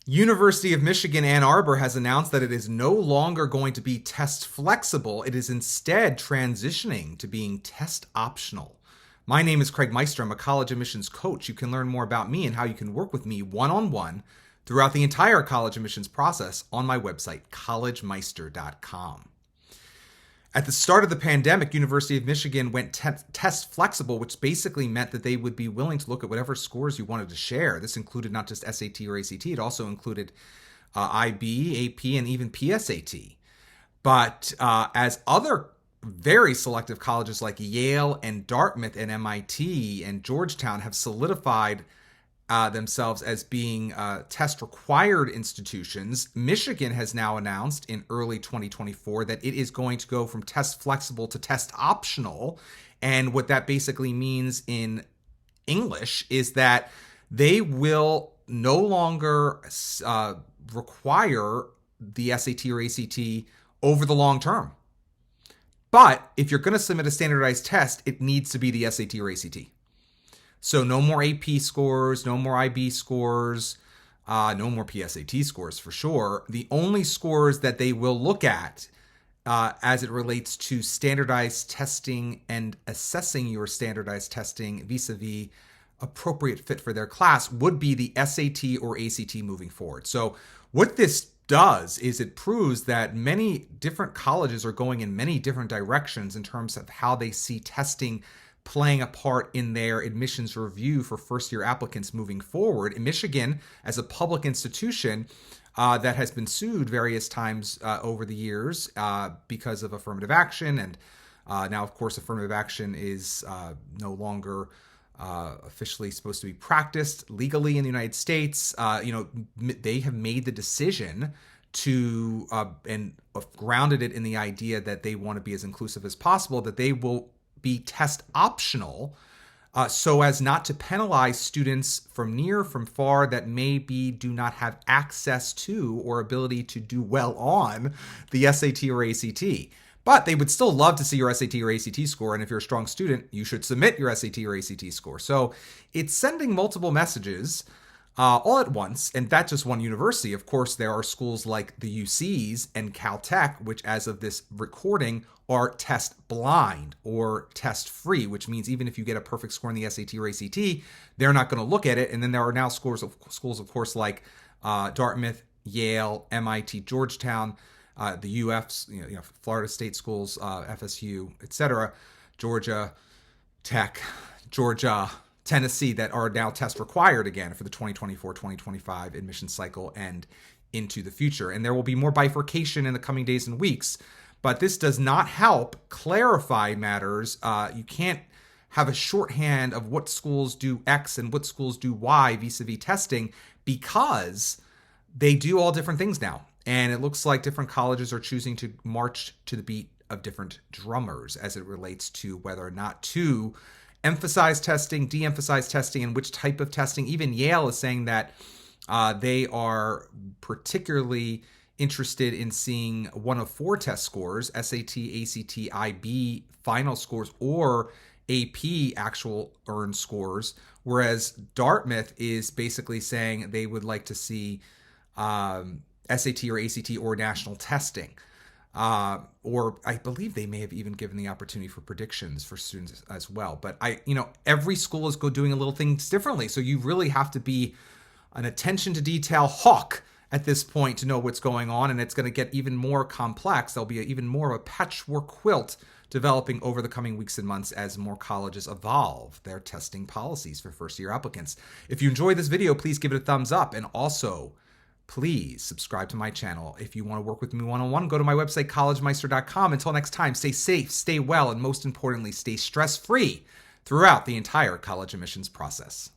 University of Michigan Ann Arbor has announced that it is no longer going to be test flexible. It is instead transitioning to being test optional. My name is Craig Meister. I'm a college admissions coach. You can learn more about me and how you can work with me one-on-one throughout the entire college admissions process on my website, collegemeister.com. At the start of the pandemic, University of Michigan went test flexible, which basically meant that they would be willing to look at whatever scores you wanted to share. This included not just SAT or ACT, it also included IB, AP, and even PSAT. But as other very selective colleges like Yale and Dartmouth and MIT and Georgetown have solidified themselves as being test required institutions, Michigan has now announced in early 2024 that it is going to go from test flexible to test optional. And what that basically means in English is that they will no longer require the SAT or ACT over the long term. But if you're going to submit a standardized test, it needs to be the SAT or ACT. So no more AP scores, no more IB scores, no more PSAT scores for sure. The only scores that they will look at as it relates to standardized testing and assessing your standardized testing vis-a-vis appropriate fit for their class would be the SAT or ACT moving forward. So what this does is it proves that many different colleges are going in many different directions in terms of how they see testing playing a part in their admissions review for first-year applicants moving forward. In Michigan, as a public institution that has been sued various times over the years because of affirmative action, and now, of course, affirmative action is no longer officially supposed to be practiced legally in the United States. They have made the decision to and grounded it in the idea that they want to be as inclusive as possible, that they will be test optional so as not to penalize students from near, from far that maybe do not have access to or ability to do well on the SAT or ACT. But they would still love to see your SAT or ACT score. And if you're a strong student, you should submit your SAT or ACT score. So it's sending multiple messages all at once. And that's just one university. Of course, there are schools like the UCs and Caltech, which as of this recording are test blind or test free, which means even if you get a perfect score in the SAT or ACT, they're not going to look at it. And then there are now schools, of course, like Dartmouth, Yale, MIT, Georgetown, the UFs, Florida State schools, FSU, etc., Georgia Tech, Georgia, Tennessee, that are now test required again for the 2024-2025 admission cycle and into the future. And there will be more bifurcation in the coming days and weeks, but this does not help clarify matters. You can't have a shorthand of what schools do X and what schools do Y vis-a-vis testing, because they do all different things now. And it looks like different colleges are choosing to march to the beat of different drummers as it relates to whether or not to emphasize testing, de-emphasize testing, and which type of testing. Even Yale is saying that they are particularly interested in seeing one of four test scores, SAT, ACT, IB final scores, or AP actual earned scores, whereas Dartmouth is basically saying they would like to see SAT or ACT or national testing. Or I believe they may have even given the opportunity for predictions for students as well. But every school is doing a little things differently. So you really have to be an attention to detail hawk at this point to know what's going on. And it's going to get even more complex. There'll be even more of a patchwork quilt developing over the coming weeks and months as more colleges evolve their testing policies for first-year applicants. If you enjoyed this video, please give it a thumbs up. And also, please subscribe to my channel. If you want to work with me one-on-one, go to my website, collegemeister.com. Until next time, stay safe, stay well, and most importantly, stay stress-free throughout the entire college admissions process.